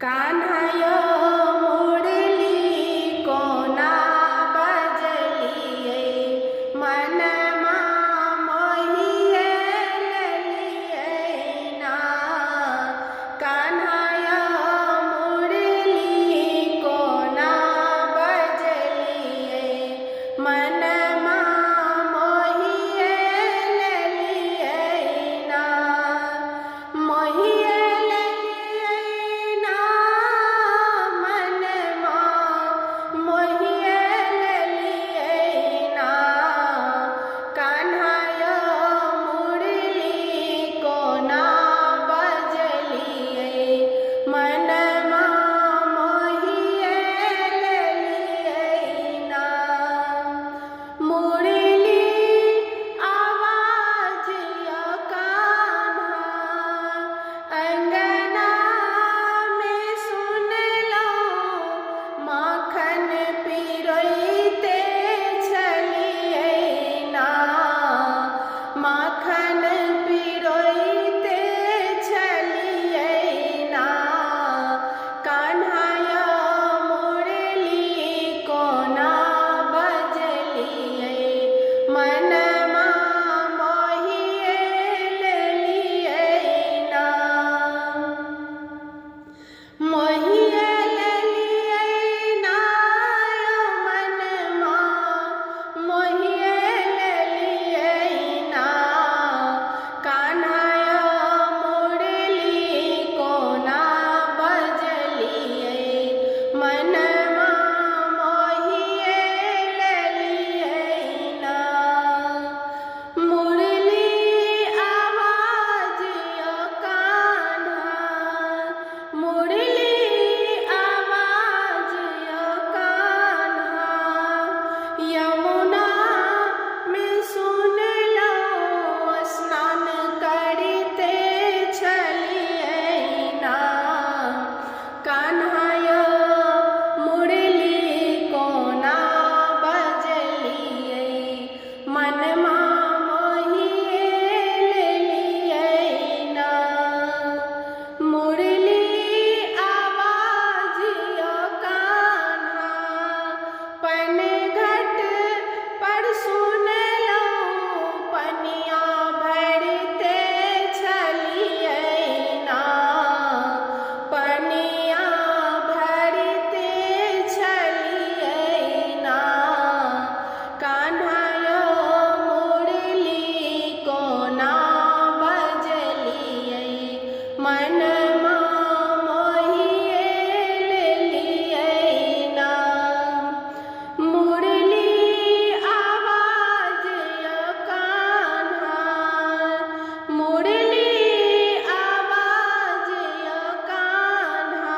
कान्हायो मुरली कोना बजलिए मनमा मोहिए ललिए ना। कान्हायो मुरली कोना बजलिए मनमा मोहिए ललिए ना। मोहिए माखन पिरोइते चलिए ना। कान्हाया मुरली कोना बजलिए मनमा मोहिए ललिए ना। मोहिए ललिए ना मनमा मोहिए मनमा मोहिए ललिए ना। मुरली आवाज कान्हा मुरली आवाज कान्हा।